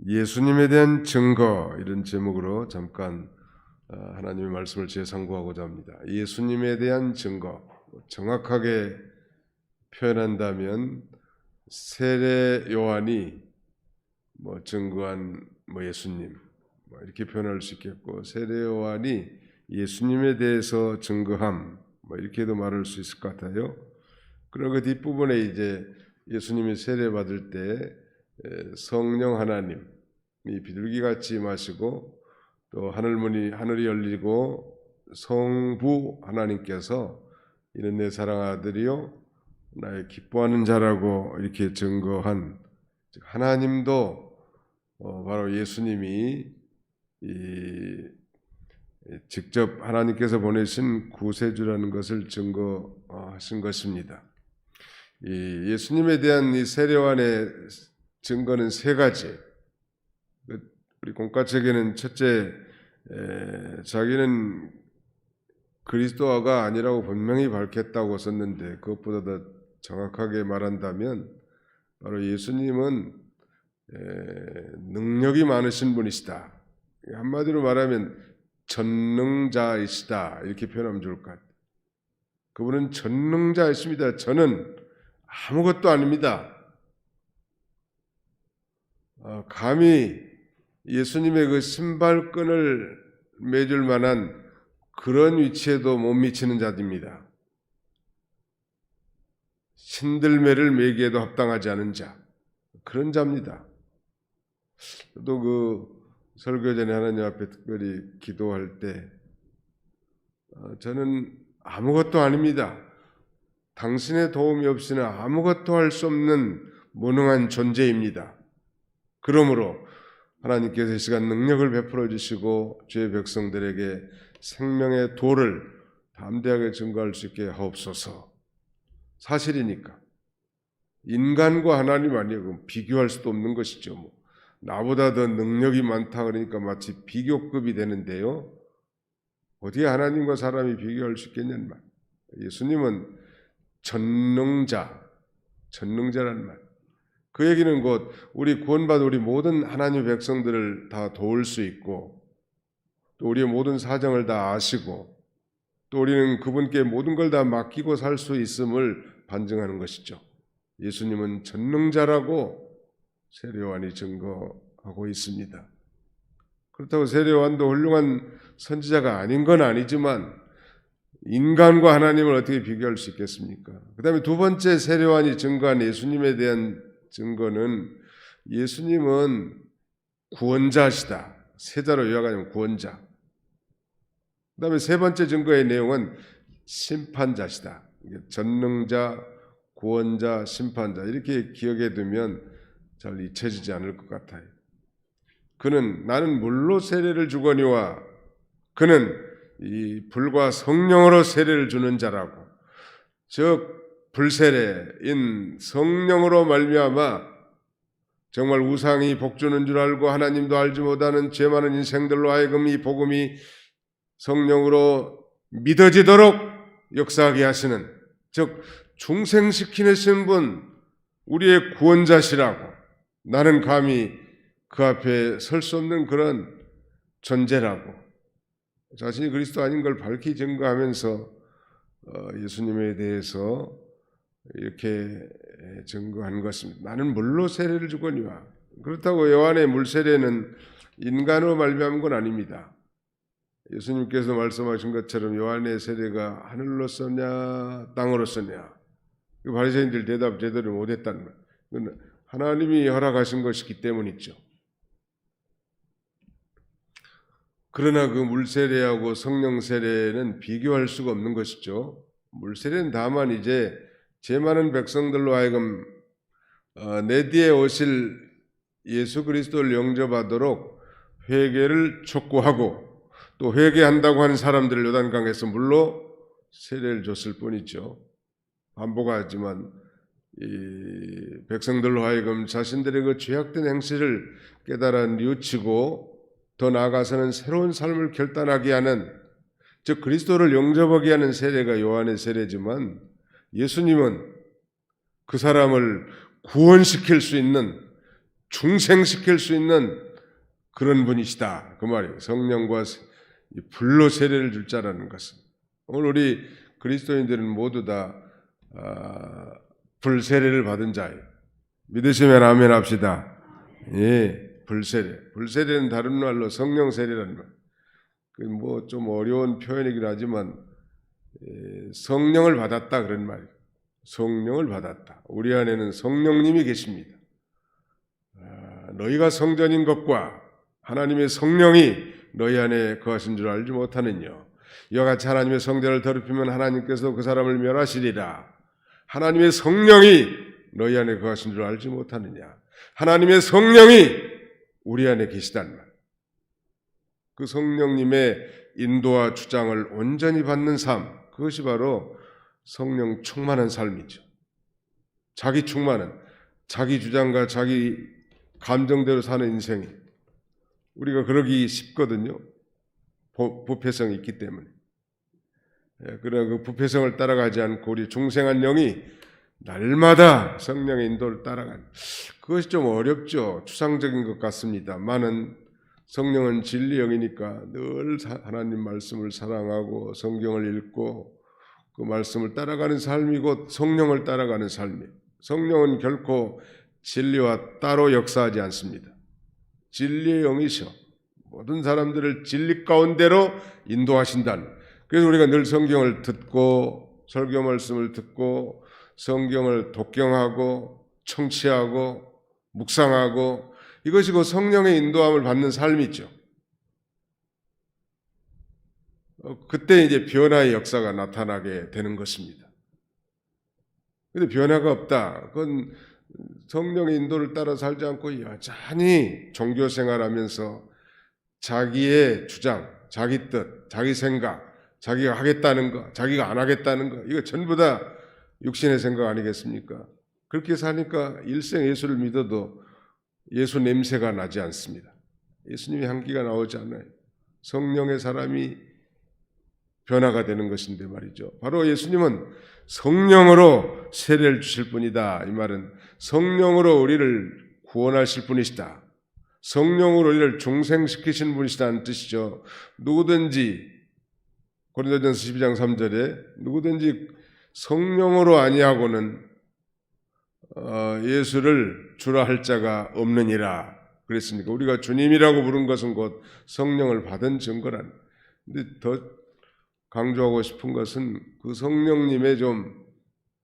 예수님에 대한 증거 이런 제목으로 잠깐 하나님의 말씀을 재상고하고자 합니다. 예수님에 대한 증거, 정확하게 표현한다면 세례 요한이 증거한 예수님 이렇게 표현할 수 있겠고, 세례 요한이 예수님에 대해서 증거함 이렇게도 말할 수 있을 것 같아요. 그리고 그 뒷부분에 이제 예수님이 세례 받을 때 성령 하나님이 비둘기같이 임하시고 또 하늘이 열리고 성부 하나님께서 이는 내 사랑하는 아들이요 나의 기뻐하는 자라고 이렇게 증거한, 하나님도 바로 예수님이 직접 하나님께서 보내신 구세주라는 것을 증거하신 것입니다. 예수님에 대한 이 세례 요한의 증거는 세 가지. 우리 공과책에는 첫째, 자기는 그리스도가 아니라고 분명히 밝혔다고 썼는데, 그것보다 더 정확하게 말한다면 바로 예수님은 능력이 많으신 분이시다. 한마디로 말하면 전능자이시다 이렇게 표현하면 좋을 것 같아요. 그분은 전능자이십니다. 저는 아무것도 아닙니다. 감히 예수님의 그 신발끈을 매줄 만한 그런 위치에도 못 미치는 자입니다. 신들매를 매기에도 합당하지 않은 자, 그런 자입니다. 또 그 설교 전에 하나님 앞에 특별히 기도할 때 저는 아무것도 아닙니다. 당신의 도움이 없이는 아무것도 할 수 없는 무능한 존재입니다. 그러므로 하나님께서 이 시간 능력을 베풀어 주시고 주의 백성들에게 생명의 도를 담대하게 증거할 수 있게 하옵소서. 사실이니까 인간과 하나님 아니고 비교할 수도 없는 것이죠. 나보다 더 능력이 많다 그러니까 마치 비교급이 되는데요. 어떻게 하나님과 사람이 비교할 수 있겠냐는 말. 예수님은 전능자라는 말. 그 얘기는 곧 우리 구원받은 우리 모든 하나님의 백성들을 다 도울 수 있고, 또 우리의 모든 사정을 다 아시고, 또 우리는 그분께 모든 걸 다 맡기고 살 수 있음을 반증하는 것이죠. 예수님은 전능자라고 세례 요한이 증거하고 있습니다. 그렇다고 세례 요한도 훌륭한 선지자가 아닌 건 아니지만 인간과 하나님을 어떻게 비교할 수 있겠습니까? 그 다음에 두 번째 세례 요한이 증거한 예수님에 대한 증거는 예수님은 구원자시다. 세자로 요약하면 구원자. 그 다음에 세 번째 증거의 내용은 심판자시다. 전능자, 구원자, 심판자 이렇게 기억해 두면 잘 잊혀지지 않을 것 같아요. 그는 나는 물로 세례를 주거니와 그는 이 불과 성령으로 세례를 주는 자라고, 즉 불세례인 성령으로 말미암아 정말 우상이 복주는 줄 알고 하나님도 알지 못하는 죄 많은 인생들로 하여금 이 복음이 성령으로 믿어지도록 역사하게 하시는, 즉 중생시키시는 분, 우리의 구원자시라고, 나는 감히 그 앞에 설 수 없는 그런 존재라고 자신이 그리스도 아닌 걸 밝히 증거하면서 예수님에 대해서 이렇게 증거한 것입니다. 나는 물로 세례를 주거니와. 그렇다고 요한의 물세례는 인간으로 말미암은 건 아닙니다. 예수님께서 말씀하신 것처럼 요한의 세례가 하늘로 쏘냐 땅으로 쏘냐, 그 바리새인들 대답 제대로 못했다는 말. 하나님이 허락하신 것이기 때문이죠. 그러나 그 물세례하고 성령 세례는 비교할 수가 없는 것이죠. 물세례는 다만 이제 죄 많은 백성들로 하여금 내 뒤에 오실 예수 그리스도를 영접하도록 회개를 촉구하고, 또 회개한다고 하는 사람들을 요단강에서 물로 세례를 줬을 뿐이죠. 반복하지만 이 백성들로 하여금 자신들의 그 죄악된 행실을 깨달아 뉘우치고 더 나아가서는 새로운 삶을 결단하게 하는, 즉 그리스도를 영접하게 하는 세례가 요한의 세례지만, 예수님은 그 사람을 구원시킬 수 있는 중생시킬 수 있는 그런 분이시다. 그 말이에요. 성령과 불로 세례를 줄 자라는 것은. 오늘 우리 그리스도인들은 모두 다 불세례를 받은 자예요. 믿으시면 아멘 합시다. 예, 불세례. 불세례는 다른 말로 성령 세례라는 말. 뭐 좀 어려운 표현이긴 하지만 성령을 받았다 그런 말이에요. 성령을 받았다. 우리 안에는 성령님이 계십니다. 너희가 성전인 것과 하나님의 성령이 너희 안에 거하신 줄 알지 못하느냐. 이와 같이 하나님의 성전을 더럽히면 하나님께서 그 사람을 멸하시리라. 하나님의 성령이 너희 안에 거하신 줄 알지 못하느냐. 하나님의 성령이 우리 안에 계시단 말. 그 성령님의 인도와 주장을 온전히 받는 삶, 그것이 바로 성령 충만한 삶이죠. 자기 충만은 자기 주장과 자기 감정대로 사는 인생이 우리가 그러기 쉽거든요. 부패성이 있기 때문에. 그러나 그 부패성을 따라가지 않고 우리 중생한 영이 날마다 성령의 인도를 따라가는 그것이 좀 어렵죠. 추상적인 것 같습니다만은 성령은 진리 영이니까 늘 하나님 말씀을 사랑하고 성경을 읽고 그 말씀을 따라가는 삶이 곧 성령을 따라가는 삶이에요. 성령은 결코 진리와 따로 역사하지 않습니다. 진리의 영이셔. 모든 사람들을 진리 가운데로 인도하신다는. 그래서 우리가 늘 성경을 듣고 설교 말씀을 듣고 성경을 독경하고 청취하고 묵상하고 이것이 그 성령의 인도함을 받는 삶이죠. 그때 이제 변화의 역사가 나타나게 되는 것입니다. 그런데 변화가 없다. 그건 성령의 인도를 따라 살지 않고 여전히 종교 생활하면서 자기의 주장, 자기 뜻, 자기 생각, 자기가 하겠다는 거, 자기가 안 하겠다는 거, 이거 전부 다 육신의 생각 아니겠습니까? 그렇게 사니까 일생 예수를 믿어도 예수 냄새가 나지 않습니다. 예수님의 향기가 나오지 않아요. 성령의 사람이 변화가 되는 것인데 말이죠. 바로 예수님은 성령으로 세례를 주실 분이다. 이 말은 성령으로 우리를 구원하실 분이시다. 성령으로 우리를 중생시키신 분이시다는 뜻이죠. 누구든지 고린도전서 12장 3절에 누구든지 성령으로 아니하고는 예수를 주라 할 자가 없느니라 그랬으니까 우리가 주님이라고 부른 것은 곧 성령을 받은 증거란. 근데 더 강조하고 싶은 것은 그 성령님의 좀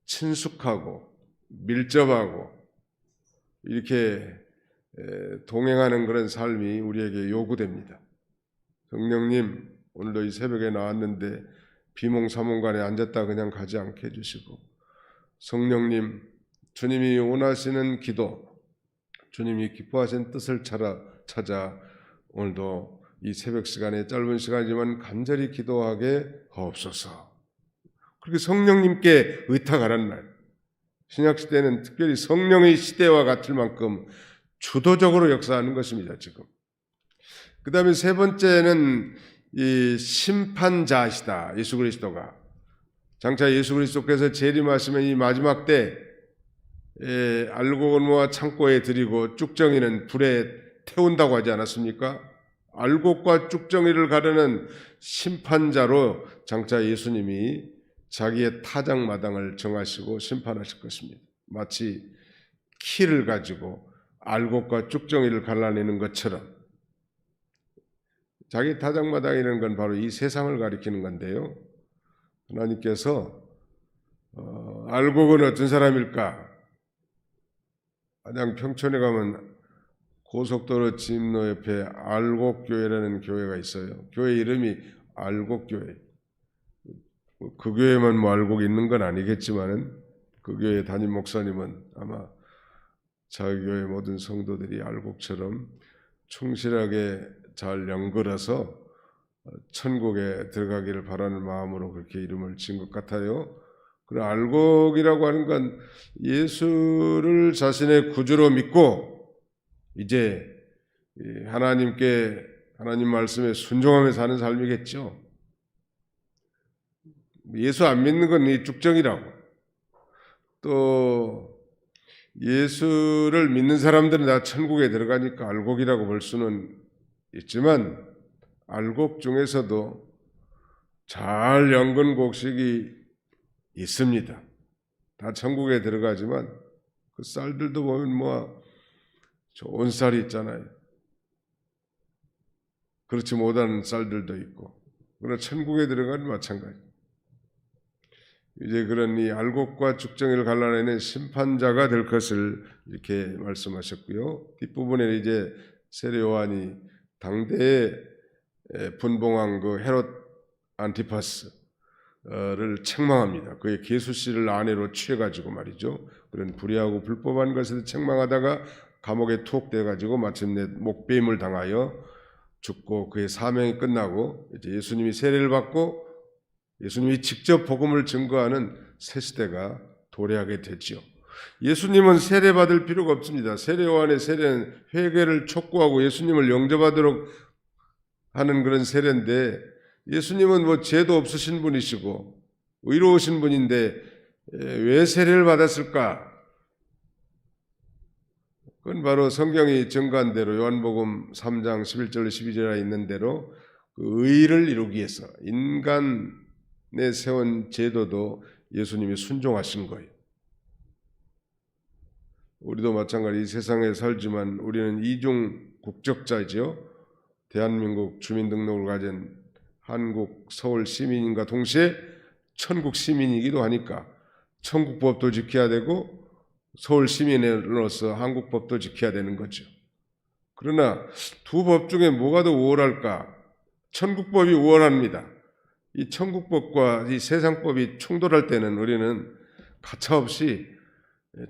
친숙하고 밀접하고 이렇게 동행하는 그런 삶이 우리에게 요구됩니다. 성령님 오늘도 이 새벽에 나왔는데 비몽사몽간에 앉았다 그냥 가지 않게 해주시고 성령님 주님이 원하시는 기도 주님이 기뻐하시는 뜻을 찾아 오늘도 이 새벽 시간에 짧은 시간이지만 간절히 기도하게 하옵소서. 그렇게 성령님께 의탁하라는 날. 신약시대는 특별히 성령의 시대와 같을 만큼 주도적으로 역사하는 것입니다. 지금. 그 다음에 세 번째는 이 심판자시다. 예수 그리스도가. 장차 예수 그리스도께서 재림하시면 이 마지막 때 알곡은과 창고에 들이고 쭉정이는 불에 태운다고 하지 않았습니까? 알곡과 쭉정이를 가르는 심판자로 장차 예수님이 자기의 타작마당을 정하시고 심판하실 것입니다. 마치 키를 가지고 알곡과 쭉정이를 갈라내는 것처럼 자기 타작마당이라는 건 바로 이 세상을 가리키는 건데요. 하나님께서 알곡은 어떤 사람일까? 가장 평촌에 가면 고속도로 진로 옆에 알곡교회라는 교회가 있어요. 교회 이름이 알곡교회. 그 교회만 뭐 알곡이 있는 건 아니겠지만은 그 교회 담임 목사님은 아마 자기 교회 모든 성도들이 알곡처럼 충실하게 잘 연걸어서 천국에 들어가기를 바라는 마음으로 그렇게 이름을 지은 것 같아요. 그 알곡이라고 하는 건 예수를 자신의 구주로 믿고 이제 하나님 말씀에 순종하며 사는 삶이겠죠. 예수 안 믿는 건 이 쭉정이라고. 또 예수를 믿는 사람들은 다 천국에 들어가니까 알곡이라고 볼 수는 있지만 알곡 중에서도 잘 연근 곡식이 있습니다. 다 천국에 들어가지만 그 쌀들도 보면 뭐 좋은 쌀이 있잖아요. 그렇지 못한 쌀들도 있고. 그러나 천국에 들어가면 마찬가지. 이제 그런 이 알곡과 죽정이를 갈라내는 심판자가 될 것을 이렇게 말씀하셨고요. 뒷부분에 이제 세례 요한이 당대에 분봉한 그 헤롯 안티파스를 책망합니다. 그의 계수씨를 아내로 취해가지고 말이죠. 그런 불의하고 불법한 것을 책망하다가 감옥에 툭 대가지고 마침내 목배임을 당하여 죽고 그의 사명이 끝나고 이제 예수님이 세례를 받고 예수님이 직접 복음을 증거하는 새 시대가 도래하게 됐죠. 예수님은 세례받을 필요가 없습니다. 세례 요한의 세례는 회개를 촉구하고 예수님을 영접하도록 하는 그런 세례인데 예수님은 뭐 죄도 없으신 분이시고 의로우신 분인데 왜 세례를 받았을까? 그건 바로 성경이 증거한 대로 요한복음 3장 11절 12절에 있는 대로 그 의를 이루기 위해서 인간에 세운 제도도 예수님이 순종하신 거예요. 우리도 마찬가지 이 세상에 살지만 우리는 이중 국적자이죠. 대한민국 주민등록을 가진 한국 서울 시민인과 동시에 천국 시민이기도 하니까 천국법도 지켜야 되고 서울 시민으로서 한국법도 지켜야 되는 거죠. 그러나 두 법 중에 뭐가 더 우월할까? 천국법이 우월합니다. 이 천국법과 이 세상법이 충돌할 때는 우리는 가차없이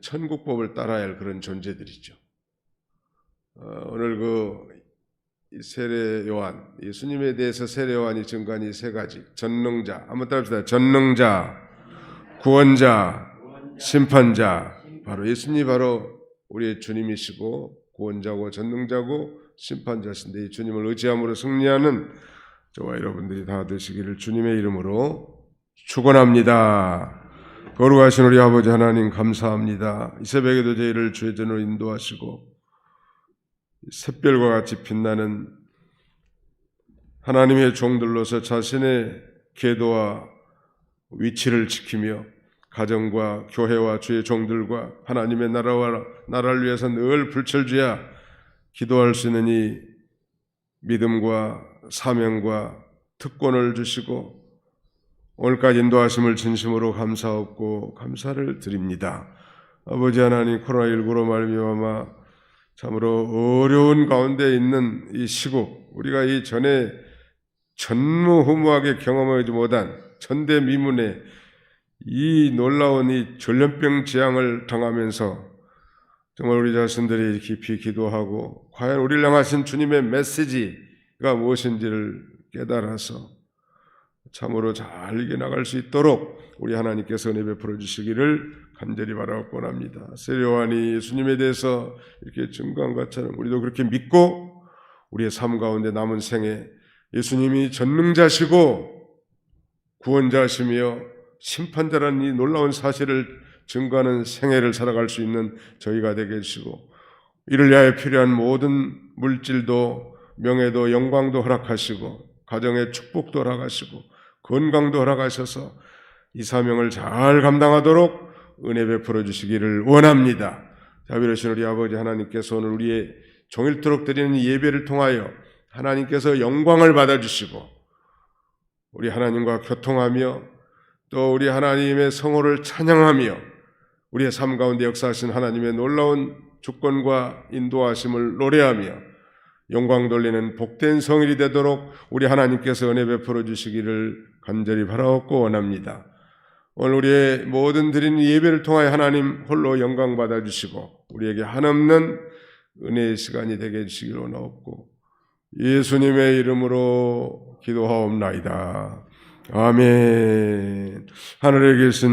천국법을 따라야 할 그런 존재들이죠. 오늘 그 세례 요한, 예수님에 대해서 세례 요한이 증거한 이 세 가지 전능자, 한번 따라합시다. 전능자, 구원자, 심판자. 바로 예수님이 바로 우리의 주님이시고 구원자고 전능자고 심판자신데 이 주님을 의지함으로 승리하는 저와 여러분들이 다 되시기를 주님의 이름으로 축원합니다. 거룩하신 우리 아버지 하나님 감사합니다. 이 새벽에도 저희를 주의 전으로 인도하시고 샛별과 같이 빛나는 하나님의 종들로서 자신의 계도와 위치를 지키며 가정과 교회와 주의 종들과 하나님의 나라를 위해서 늘 불철주야 기도할 수 있는 이 믿음과 사명과 특권을 주시고 오늘까지 인도하심을 진심으로 감사하고 감사를 드립니다. 아버지 하나님 코로나19로 말미암아 참으로 어려운 가운데 있는 이 시국 우리가 이 전에 전무후무하게 경험하지 못한 전대미문의 이 놀라운 이 전염병 재앙을 당하면서 정말 우리 자신들이 깊이 기도하고 과연 우리를 향하신 주님의 메시지가 무엇인지를 깨달아서 참으로 잘 이겨나갈 수 있도록 우리 하나님께서 은혜 베풀어 주시기를 간절히 바라고 원합니다. 세례 요한이 예수님에 대해서 이렇게 증거한 것처럼 우리도 그렇게 믿고 우리의 삶 가운데 남은 생에 예수님이 전능자시고 구원자시며 심판자라는 이 놀라운 사실을 증거하는 생애를 살아갈 수 있는 저희가 되게 해주시고 이를 위하여 필요한 모든 물질도 명예도 영광도 허락하시고 가정의 축복도 허락하시고 건강도 허락하셔서 이 사명을 잘 감당하도록 은혜 베풀어 주시기를 원합니다. 자비로우신 우리 아버지 하나님께서 오늘 우리의 종일토록 드리는 예배를 통하여 하나님께서 영광을 받아주시고 우리 하나님과 교통하며 또 우리 하나님의 성호를 찬양하며 우리의 삶 가운데 역사하신 하나님의 놀라운 주권과 인도하심을 노래하며 영광 돌리는 복된 성일이 되도록 우리 하나님께서 은혜 베풀어 주시기를 간절히 바라옵고 원합니다. 오늘 우리의 모든 드리는 예배를 통하여 하나님 홀로 영광 받아주시고 우리에게 한없는 은혜의 시간이 되게 해주시기를 원하옵고 예수님의 이름으로 기도하옵나이다. 아멘. 하늘에 계신